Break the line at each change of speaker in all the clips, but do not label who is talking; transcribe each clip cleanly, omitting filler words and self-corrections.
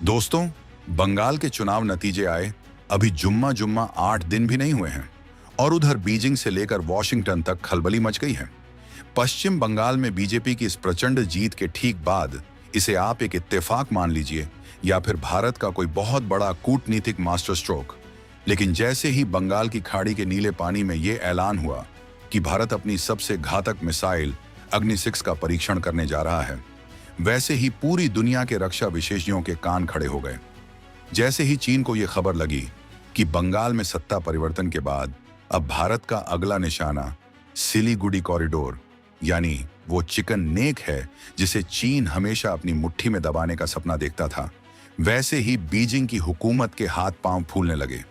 दोस्तों, बंगाल के चुनाव नतीजे आए अभी जुम्मा जुम्मा 8 दिन भी नहीं हुए हैं और उधर बीजिंग से लेकर वॉशिंगटन तक खलबली मच गई है। पश्चिम बंगाल में बीजेपी की इस प्रचंड जीत के ठीक बाद इसे आप एक इत्तेफाक मान लीजिए या फिर भारत का कोई बहुत बड़ा कूटनीतिक मास्टर स्ट्रोक। लेकिन जैसे ही बंगाल की खाड़ी के नीले पानी में यह ऐलान हुआ कि भारत अपनी सबसे घातक मिसाइल अग्नि 6 का परीक्षण करने जा रहा है, वैसे ही पूरी दुनिया के रक्षा विशेषज्ञों के कान खड़े हो गए। जैसे ही चीन को यह खबर लगी कि बंगाल में सत्ता परिवर्तन के बाद अब भारत का अगला निशाना सिलीगुड़ी कॉरिडोर यानी वो चिकन नेक है जिसे चीन हमेशा अपनी मुट्ठी में दबाने का सपना देखता था, वैसे ही बीजिंग की हुकूमत के हाथ पांव फूलने लगे।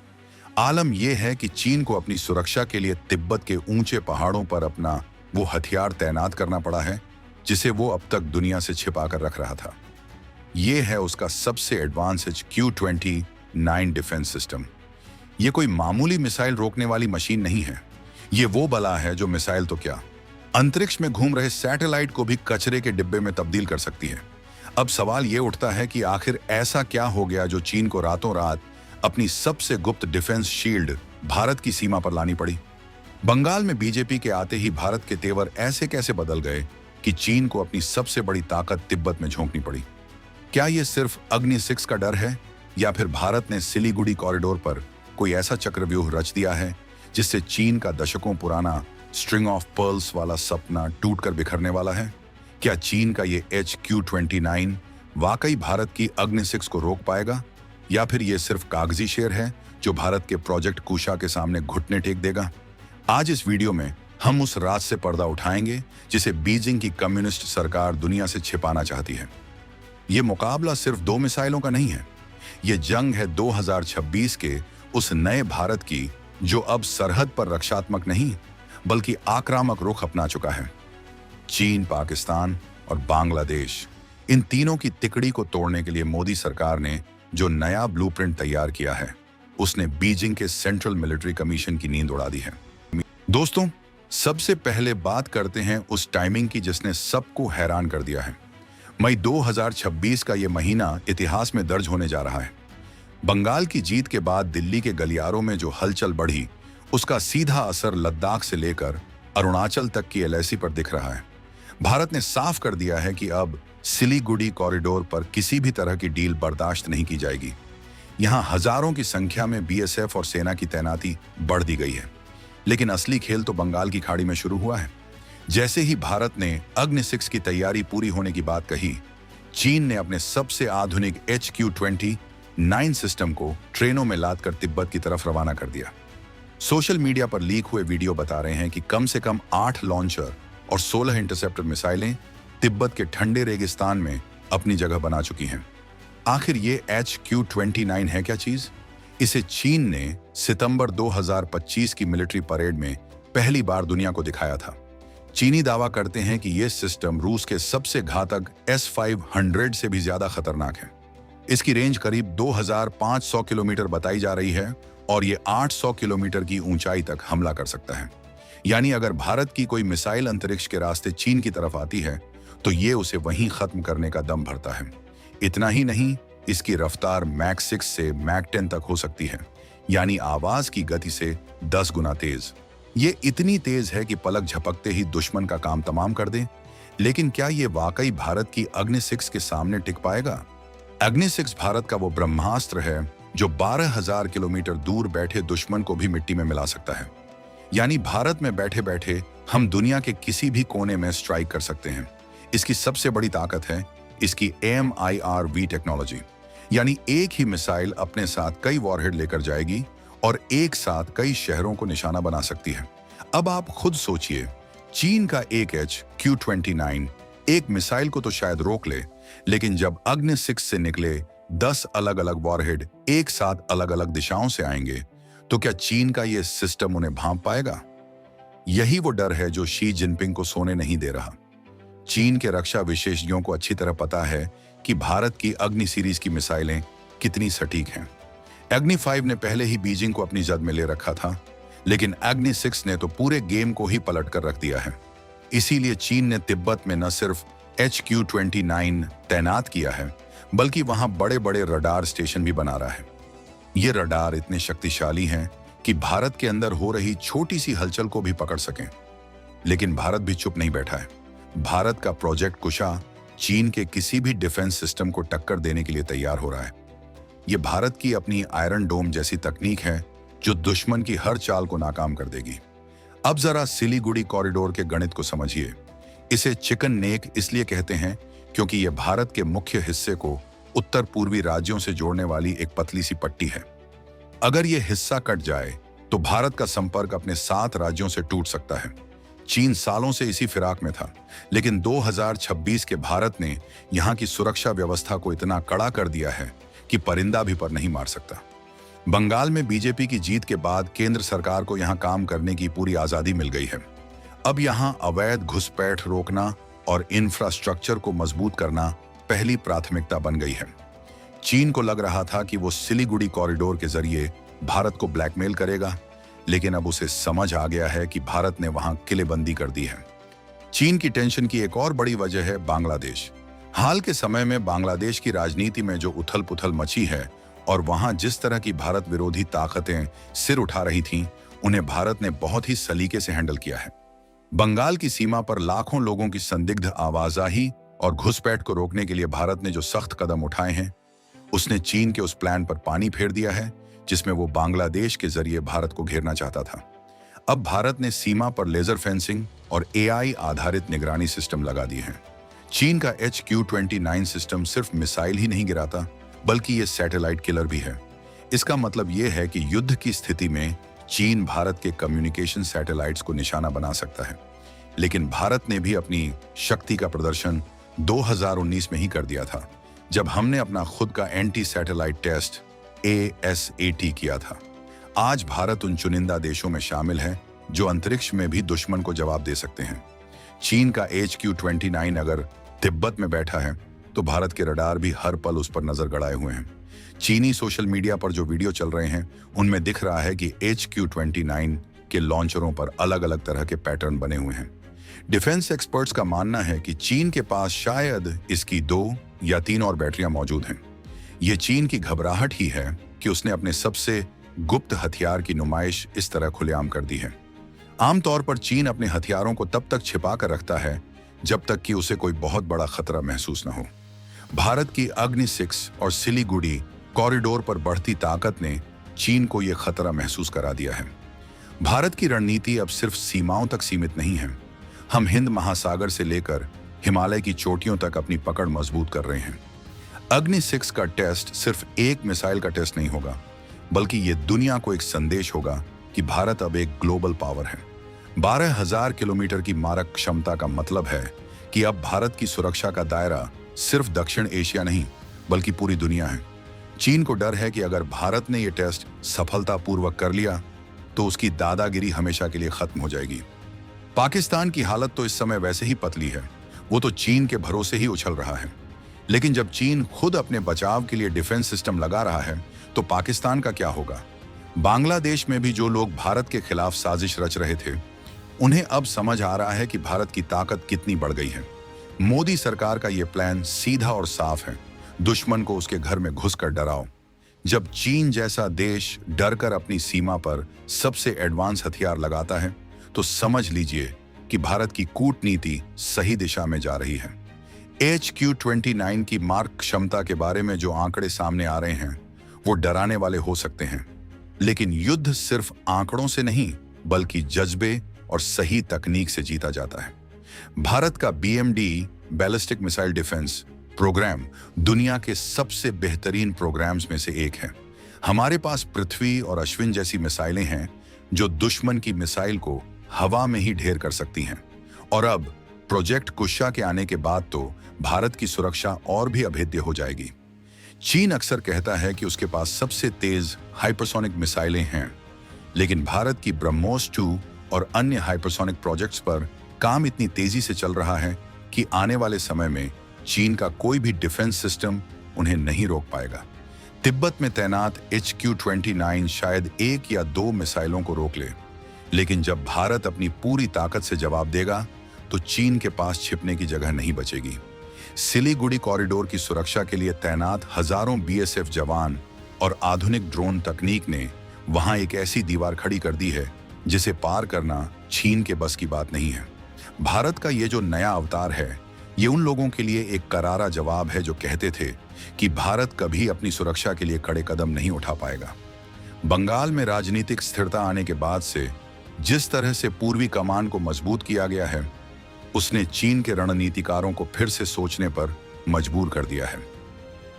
आलम यह है कि चीन को अपनी सुरक्षा के लिए तिब्बत के ऊंचे पहाड़ों पर अपना वो हथियार तैनात करना पड़ा है जिसे वो अब तक दुनिया से छिपा कर रख रहा था। यह है उसका सबसे एडवांस्ड Q-29 डिफेंस सिस्टम। ये कोई मामूली मिसाइल रोकने वाली मशीन नहीं है। ये वो बला है जो मिसाइल तो क्या, अंतरिक्ष में घूम रहे सैटेलाइट को भी कचरे के डिब्बे में तब्दील कर सकती है। अब सवाल ये उठता है कि आखिर ऐसा क्या हो गया जो चीन को रातों रात अपनी सबसे गुप्त डिफेंस शील्ड भारत की सीमा पर लानी पड़ी। बंगाल में बीजेपी के आते ही भारत के तेवर ऐसे कैसे बदल गए कि चीन को अपनी सबसे बड़ी ताकत तिब्बत में झोंकनी पड़ी। क्या यह सिर्फ अग्नि 6 का डर है या फिर भारत ने सिलीगुड़ी कॉरिडोर पर कोई ऐसा चक्रव्यूह रच दिया है जिससे चीन का दशकों पुराना स्ट्रिंग ऑफ पर्ल्स वाला सपना टूटकर बिखरने वाला है? क्या चीन का ये Q-29 वाकई भारत की अग्नि 6 को रोक पाएगा या फिर ये सिर्फ कागजी शेर है जो भारत के प्रोजेक्ट कुशा के सामने घुटने टेक देगा? आज इस वीडियो में हम उस राज से पर्दा उठाएंगे जिसे बीजिंग की कम्युनिस्ट सरकार दुनिया से छिपाना चाहती है। ये मुकाबला सिर्फ 2 मिसाइलों का नहीं है, ये जंग है 2026 के उस नए भारत की जो अब सरहद पर रक्षात्मक नहीं बल्कि आक्रामक रुख अपना चुका है। चीन, पाकिस्तान और बांग्लादेश, इन तीनों की तिकड़ी को तोड़ने के लिए मोदी सरकार ने जो नया ब्लूप्रिंट तैयार किया है उसने बीजिंग के सेंट्रल मिलिट्री कमीशन की नींद उड़ा दी है। दोस्तों, सबसे पहले बात करते हैं उस टाइमिंग की जिसने सबको हैरान कर दिया है। मई 2026 का यह महीना इतिहास में दर्ज होने जा रहा है। बंगाल की जीत के बाद दिल्ली के गलियारों में जो हलचल बढ़ी उसका सीधा असर लद्दाख से लेकर अरुणाचल तक की LAC पर दिख रहा है। भारत ने साफ कर दिया है कि अब सिलीगुड़ी कॉरिडोर पर किसी भी तरह की डील बर्दाश्त नहीं की जाएगी। यहां हजारों की संख्या में BSF और सेना की तैनाती बढ़ दी गई है। लेकिन असली खेल तो बंगाल की खाड़ी में शुरू हुआ है। जैसे ही भारत ने अग्नि 6 की तैयारी पूरी होने की बात कही, चीन ने अपने सबसे आधुनिक Q-29 सिस्टम को ट्रेनों में लादकर तिब्बत की तरफ रवाना कर दिया। सोशल मीडिया पर लीक हुए वीडियो बता रहे हैं कि कम से कम 8 लॉन्चर और 16 इंटरसेप्टर मिसाइलें तिब्बत के ठंडे रेगिस्तान में अपनी जगह बना चुकी हैं। आखिर ये Q-29 है क्या चीज? इसे चीन ने सितंबर 2025 की मिलिट्री परेड में पहली बार दुनिया को दिखाया था। चीनी दावा करते हैं कि यह सिस्टम रूस के सबसे घातक S-500 से भी ज्यादा खतरनाक है। इसकी रेंज करीब 2500 किलोमीटर बताई जा रही है और ये 800 किलोमीटर की ऊंचाई तक हमला कर सकता है। यानी अगर भारत की कोई मिसाइल अंतरिक्ष के रास्ते चीन की तरफ आती है तो ये उसे वहीं खत्म करने का दम भरता है। इतना ही नहीं, इसकी रफ्तार मैक 6 से मैक 10 तक हो सकती है, यानी आवाज की गति से 10 गुना तेज। ये इतनी तेज है कि पलक झपकते ही दुश्मन का काम तमाम कर दे। लेकिन क्या ये वाकई भारत की अग्नि 6 के सामने टिक पाएगा? अग्नि 6 भारत का वो ब्रह्मास्त्र है जो 12,000 किलोमीटर दूर बैठे दुश्मन को भी मिट्टी में मिला सकता है। यानी भारत में बैठे बैठे हम दुनिया के किसी भी कोने में स्ट्राइक कर सकते हैं। इसकी सबसे बड़ी ताकत है इसकी AMIRV टेक्नोलॉजी, यानी एक ही मिसाइल अपने साथ कई वॉरहेड लेकर जाएगी और एक साथ कई शहरों को निशाना बना सकती है। अब आप खुद सोचिए, चीन का एक Q-29 एक मिसाइल को तो शायद रोक ले, लेकिन जब अग्नि 6 से निकले 10 अलग अलग वॉरहेड एक साथ अलग अलग दिशाओं से आएंगे तो क्या चीन का यह सिस्टम उन्हें भांप पाएगा? यही वो डर है जो शी जिनपिंग को सोने नहीं दे रहा। चीन के रक्षा विशेषज्ञों को अच्छी तरह पता है कि भारत की अग्नि सीरीज की मिसाइलें कितनी सटीक हैं। अग्नि 5 ने पहले ही बीजिंग को अपनी जद में ले रखा था, लेकिन अग्नि 6 ने तो पूरे गेम को ही पलट कर रख दिया है। इसीलिए चीन ने तिब्बत में न सिर्फ HQ-29 तैनात किया है, बल्कि वहां बड़े बड़े रडार स्टेशन भी बना रहा है। ये रडार इतने शक्तिशाली हैं कि भारत के अंदर हो रही छोटी सी हलचल को भी पकड़ सकें। लेकिन भारत भी चुप नहीं बैठा है। भारत का प्रोजेक्ट कुशा चीन के किसी भी डिफेंस सिस्टम को टक्कर देने के लिए तैयार हो रहा है। ये भारत की अपनी आयरन डोम जैसी तकनीक है जो दुश्मन की हर चाल को नाकाम कर देगी। अब जरा सिलीगुड़ी कॉरिडोर के गणित को समझिए। इसे चिकन नेक इसलिए कहते हैं क्योंकि यह भारत के मुख्य हिस्से को उत्तर पूर्वी राज्यों से जोड़ने वाली एक पतली सी पट्टी है। अगर यह हिस्सा कट जाए तो भारत का संपर्क अपने 7 राज्यों से टूट सकता है। चीन सालों से इसी फिराक में था, लेकिन 2026 के भारत ने यहां की सुरक्षा व्यवस्था को इतना कड़ा कर दिया है कि परिंदा भी पर नहीं मार सकता। बंगाल में बीजेपी की जीत के बाद केंद्र सरकार को यहां काम करने की पूरी आजादी मिल गई है। अब यहां अवैध घुसपैठ रोकना और इंफ्रास्ट्रक्चर को मजबूत करना पहली प्राथमिकता बन गई है। चीन को लग रहा था कि वो सिलीगुड़ी कॉरिडोर के जरिए भारत को ब्लैकमेल करेगा, लेकिन अब उसे समझ आ गया है कि भारत ने वहां किलेबंदी कर दी है। चीन की टेंशन की एक और बड़ी वजह है बांग्लादेश। हाल के समय में बांग्लादेश की राजनीति में जो उथल पुथल मची है और वहां जिस तरह की भारत विरोधी ताकतें सिर उठा रही थीं, उन्हें भारत ने बहुत ही सलीके से हैंडल किया है। बंगाल की सीमा पर लाखों लोगों की संदिग्ध आवाजाही और घुसपैठ को रोकने के लिए भारत ने जो सख्त कदम उठाए हैं, उसने चीन के उस प्लान पर पानी फेर दिया है जिसमें वो बांग्लादेश के जरिए भारत को घेरना चाहता था। अब भारत ने सीमा पर लेजर फेंसिंग और AI आधारित निगरानी सिस्टम लगा दिए हैं। चीन का HQ-29 सिस्टम सिर्फ मिसाइल ही नहीं गिराता, बल्कि ये सैटेलाइट किलर भी है। इसका मतलब ये है कि युद्ध की स्थिति में चीन भारत के कम्युनिकेशन सैटेलाइट्स को निशाना बना सकता है। लेकिन भारत ने भी अपनी शक्ति का प्रदर्शन 2019 में ही कर दिया था, जब हमने अपना खुद का एंटी सैटेलाइट टेस्ट ASAT किया था। आज भारत उन चुनिंदा देशों में शामिल है जो अंतरिक्ष में भी दुश्मन को जवाब दे सकते हैं। चीन का HQ-29 अगर तिब्बत में बैठा है तो भारत के रडार भी हर पल उस पर नजर गड़ाए हुए हैं। चीनी सोशल मीडिया पर जो वीडियो चल रहे हैं उनमें दिख रहा है कि HQ-29 के लॉन्चरों पर अलग अलग तरह के पैटर्न बने हुए हैं। डिफेंस एक्सपर्ट्स का मानना है कि चीन के पास शायद इसकी 2 या 3 और बैटरियां मौजूद हैं। ये चीन की घबराहट ही है कि उसने अपने सबसे गुप्त हथियार की नुमाइश इस तरह खुलेआम कर दी है। आमतौर पर चीन अपने हथियारों को तब तक छिपा कर रखता है जब तक कि उसे कोई बहुत बड़ा खतरा महसूस न हो। भारत की अग्नि 6 और सिलीगुड़ी कॉरिडोर पर बढ़ती ताकत ने चीन को यह खतरा महसूस करा दिया है। भारत की रणनीति अब सिर्फ सीमाओं तक सीमित नहीं है। हम हिंद महासागर से लेकर हिमालय की चोटियों तक अपनी पकड़ मजबूत कर रहे हैं। अग्नि 6 का टेस्ट सिर्फ एक मिसाइल का टेस्ट नहीं होगा, बल्कि ये दुनिया को एक संदेश होगा कि भारत अब एक ग्लोबल पावर है। 12,000 किलोमीटर की मारक क्षमता का मतलब है कि अब भारत की सुरक्षा का दायरा सिर्फ दक्षिण एशिया नहीं, बल्कि पूरी दुनिया है। चीन को डर है कि अगर भारत ने यह टेस्ट सफलतापूर्वक कर लिया तो उसकी दादागिरी हमेशा के लिए खत्म हो जाएगी। पाकिस्तान की हालत तो इस समय वैसे ही पतली है, वो तो चीन के भरोसे ही उछल रहा है। लेकिन जब चीन खुद अपने बचाव के लिए डिफेंस सिस्टम लगा रहा है तो पाकिस्तान का क्या होगा? बांग्लादेश में भी जो लोग भारत के खिलाफ साजिश रच रहे थे, उन्हें अब समझ आ रहा है कि भारत की ताकत कितनी बढ़ गई है। मोदी सरकार का यह प्लान सीधा और साफ है, दुश्मन को उसके घर में घुसकर डराओ। जब चीन जैसा देश डरकर अपनी सीमा पर सबसे एडवांस हथियार लगाता है तो समझ लीजिए कि भारत की कूटनीति सही दिशा में जा रही है। HQ-29 की मारक क्षमता के बारे में जो आंकड़े सामने आ रहे हैं वो डराने वाले हो सकते हैं, लेकिन युद्ध सिर्फ आंकड़ों से नहीं बल्कि जज्बे और सही तकनीक से जीता जाता है। भारत का BMD ballistic missile defence programme दुनिया के सबसे बेहतरीन प्रोग्राम्स में से एक है। हमारे पास पृथ्वी और अश्विन जैसी मिसाइलें हैं जो दुश्मन की मिसाइल को हवा में ही ढेर कर सकती हैं। और अब प्रोजेक्ट कुशा के आने के बाद तो भारत की सुरक्षा और भी अभेद्य हो जाएगी। चीन अक्सर कहता है कि उसके पास सबसे तेज हाइपरसोनिक मिसाइलें हैं, लेकिन भारत की ब्रह्मोस 2 और अन्य हाइपरसोनिक प्रोजेक्ट्स पर काम इतनी तेजी से चल रहा है कि आने वाले समय में चीन का कोई भी डिफेंस सिस्टम उन्हें नहीं रोक पाएगा। तिब्बत में तैनात HQ-29 शायद 1 या 2 मिसाइलों को रोक ले, लेकिन जब भारत अपनी पूरी ताकत से जवाब देगा तो चीन के पास छिपने की जगह नहीं बचेगी। सिलीगुड़ी कॉरिडोर की सुरक्षा के लिए तैनात हजारों बीएसएफ जवान और आधुनिक ड्रोन तकनीक ने वहां एक ऐसी दीवार खड़ी कर दी है जिसे पार करना चीन के बस की बात नहीं है। भारत का ये जो नया अवतार है, ये उन लोगों के लिए एक करारा जवाब है जो कहते थे कि भारत कभी अपनी सुरक्षा के लिए कड़े कदम नहीं उठा पाएगा। बंगाल में राजनीतिक स्थिरता आने के बाद से जिस तरह से पूर्वी कमान को मजबूत किया गया है, उसने चीन के रणनीतिकारों को फिर से सोचने पर मजबूर कर दिया है।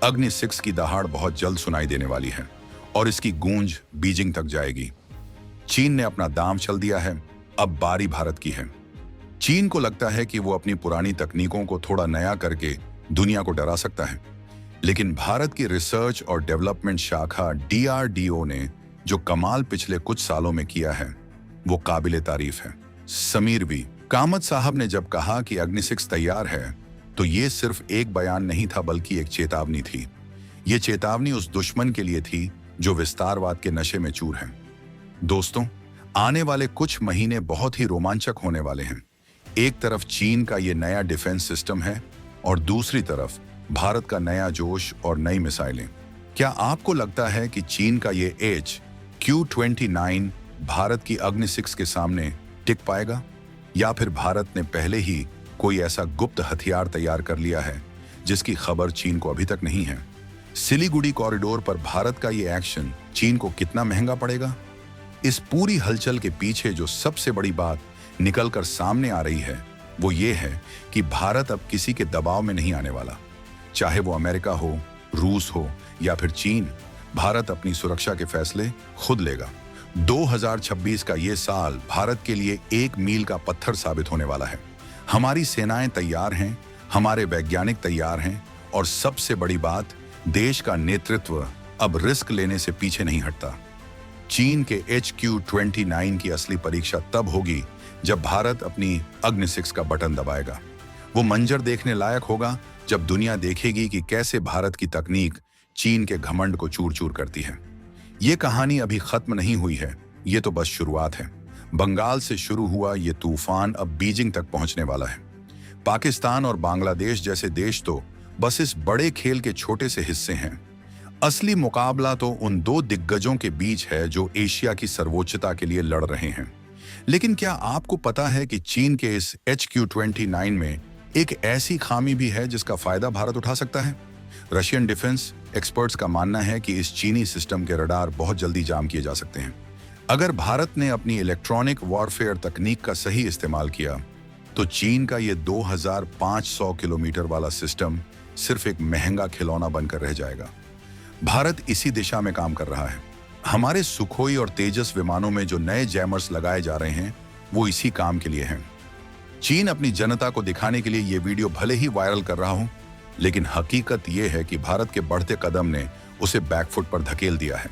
अग्नि 6 की दहाड़ बहुत जल्द सुनाई देने वाली है और इसकी गूंज बीजिंग तक जाएगी। चीन ने अपना दांव चल दिया है, अब बारी भारत की है। चीन को लगता है कि वो अपनी पुरानी तकनीकों को थोड़ा नया करके दुनिया को डरा सकता है, लेकिन भारत की रिसर्च और डेवलपमेंट शाखा DRDO ने जो कमाल पिछले कुछ सालों में किया है, वो काबिले तारीफ है। समीर वी कामत साहब ने जब कहा कि अग्नि 6 तैयार है, तो ये सिर्फ एक बयान नहीं था, बल्कि एक चेतावनी थी। ये चेतावनी उस दुश्मन के लिए थी जो विस्तारवाद के नशे में चूर है। दोस्तों, आने वाले कुछ महीने बहुत ही रोमांचक होने वाले हैं। एक तरफ चीन का ये नया डिफेंस सिस्टम है और दूसरी तरफ भारत का नया जोश और नई मिसाइलें। क्या आपको लगता है कि चीन का ये HQ-29 भारत की अग्नि 6 के सामने टिक पाएगा, या फिर भारत ने पहले ही कोई ऐसा गुप्त हथियार तैयार कर लिया है जिसकी खबर चीन को अभी तक नहीं है? सिलीगुड़ी कॉरिडोर पर भारत का ये एक्शन चीन को कितना महंगा पड़ेगा? इस पूरी हलचल के पीछे जो सबसे बड़ी बात निकलकर सामने आ रही है, वो ये है कि भारत अब किसी के दबाव में नहीं आने वाला। चाहे वो अमेरिका हो, रूस हो या फिर चीन, भारत अपनी सुरक्षा के फैसले खुद लेगा। 2026 का ये साल भारत के लिए एक मील का पत्थर साबित होने वाला है। हमारी सेनाएं तैयार हैं, हमारे वैज्ञानिक तैयार हैं और सबसे बड़ी बात, देश का नेतृत्व अब रिस्क लेने से पीछे नहीं हटता। चीन के HQ-29 की असली परीक्षा तब होगी जब भारत अपनी अग्नि 6 का बटन दबाएगा। वो मंजर देखने लायक होगा जब दुनिया देखेगी कि कैसे भारत की तकनीक चीन के घमंड को चूर चूर करती है। ये कहानी अभी खत्म नहीं हुई है, ये तो बस शुरुआत है। बंगाल से शुरू हुआ ये तूफान अब बीजिंग तक पहुंचने वाला है। पाकिस्तान और बांग्लादेश जैसे देश तो बस इस बड़े खेल के छोटे से हिस्से हैं। असली मुकाबला तो उन दो दिग्गजों के बीच है जो एशिया की सर्वोच्चता के लिए लड़ रहे हैं। लेकिन क्या आपको पता है कि चीन के इस HQ-29 में एक ऐसी खामी भी है जिसका फायदा भारत उठा सकता है? रशियन डिफेंस एक्सपर्ट्स का मानना है कि इस चीनी सिस्टम के रडार बहुत जल्दी जाम किए जा सकते हैं। अगर भारत ने अपनी इलेक्ट्रॉनिक वॉरफेयर तकनीक का सही इस्तेमाल किया, तो चीन का ये 2500 किलोमीटर वाला सिस्टम सिर्फ एक महंगा खिलौना बनकर रह जाएगा। भारत इसी दिशा में काम कर रहा है। हमारे सुखोई और तेजस विमानों में जो नए जैमर्स लगाए जा रहे हैं, वो इसी काम के लिए हैं। चीन अपनी जनता को दिखाने के लिए ये वीडियो भले ही वायरल कर रहा हो, लेकिन हकीकत ये है कि भारत के बढ़ते कदम ने उसे बैकफुट पर धकेल दिया है।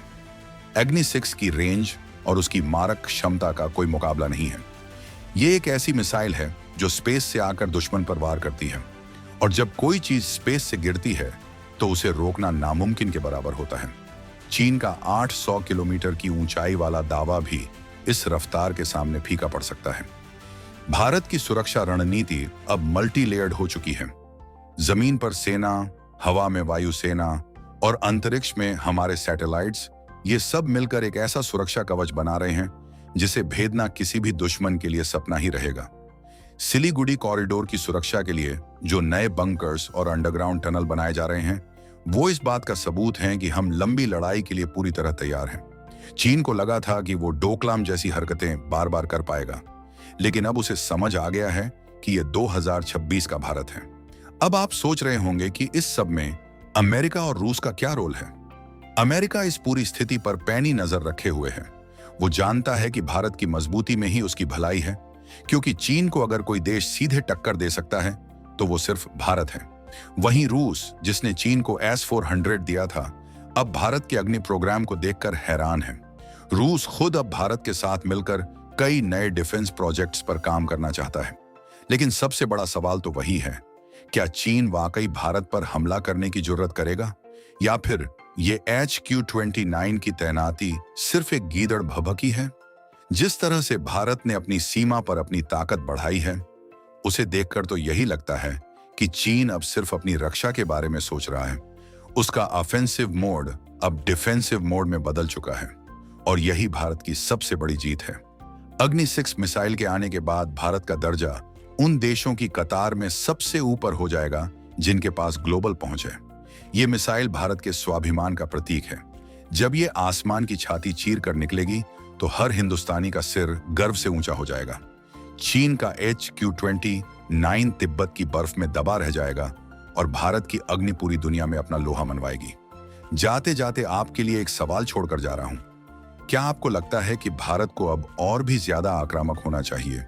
अग्नि 6 की रेंज और उसकी मारक क्षमता का कोई मुकाबला नहीं है। ये एक ऐसी मिसाइल है जो स्पेस से आकर दुश्मन पर वार करती है, और जब कोई चीज स्पेस से गिरती है तो उसे रोकना नामुमकिन के बराबर होता है। चीन का 800 किलोमीटर की ऊंचाई वाला दावा भी इस रफ्तार के सामने फीका पड़ सकता है। भारत की सुरक्षा रणनीति अब मल्टी लेयर्ड हो चुकी है। जमीन पर सेना, हवा में वायुसेना और अंतरिक्ष में हमारे सैटेलाइट्स, ये सब मिलकर एक ऐसा सुरक्षा कवच बना रहे हैं जिसे भेदना किसी भी दुश्मन के लिए सपना ही रहेगा। सिलीगुड़ी कॉरिडोर की सुरक्षा के लिए जो नए बंकर्स और अंडरग्राउंड टनल बनाए जा रहे हैं, वो इस बात का सबूत हैं कि हम लंबी लड़ाई के लिए पूरी तरह तैयार हैं। चीन को लगा था कि वो डोकलाम जैसी हरकतें बार बार कर पाएगा, लेकिन अब उसे समझ आ गया है कि ये 2026 का भारत है। अब आप सोच रहे होंगे कि इस सब में अमेरिका और रूस का क्या रोल है? अमेरिका इस पूरी स्थिति पर पैनी नजर रखे हुए है। वो जानता है कि भारत की मजबूती में ही उसकी भलाई है, क्योंकि चीन को अगर कोई देश सीधे टक्कर दे सकता है तो वो सिर्फ भारत है। वहीं रूस, जिसने चीन को S-400 दिया था, अब भारत के अग्नि प्रोग्राम को देखकर हैरान है। रूस खुद अब भारत के साथ मिलकर कई नए डिफेंस प्रोजेक्ट्स पर काम करना चाहता है। लेकिन सबसे बड़ा सवाल तो वही है, क्या चीन वाकई भारत पर हमला करने की जुर्रत करेगा, या फिर ये HQ-29 की तैनाती सिर्फ एक गीदड़ भभकी है? जिस तरह से भारत ने अपनी सीमा पर अपनी ताकत बढ़ाई है, उसे देखकर तो यही लगता है कि चीन अब सिर्फ अपनी रक्षा के बारे में सोच रहा है। उसका ऑफेंसिव मोड अब डिफेंसिव मोड में बदल चुका है और यही भारत की सबसे बड़ी जीत है। अग्नि 6 मिसाइल के आने के बाद भारत का दर्जा उन देशों की कतार में सबसे ऊपर हो जाएगा जिनके पास ग्लोबल पहुंच है। ये मिसाइल भारत के स्वाभिमान का प्रतीक है। जब ये आसमान की छाती चीर कर निकलेगी तो हर हिंदुस्तानी का सिर गर्व से ऊंचा हो जाएगा। चीन का HQ-29 तिब्बत की बर्फ में दबा रह जाएगा और भारत की अग्नि पूरी दुनिया में अपना लोहा मनवाएगी। जाते जाते आपके लिए एक सवाल छोड़कर जा रहा हूं। क्या आपको लगता है कि भारत को अब और भी ज्यादा आक्रामक होना चाहिए?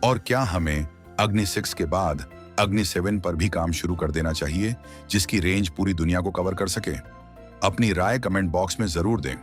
और क्या हमें अग्नि 6 के बाद अग्नि 7 पर भी काम शुरू कर देना चाहिए, जिसकी रेंज पूरी दुनिया को कवर कर सके? अपनी राय कमेंट बॉक्स में जरूर दें।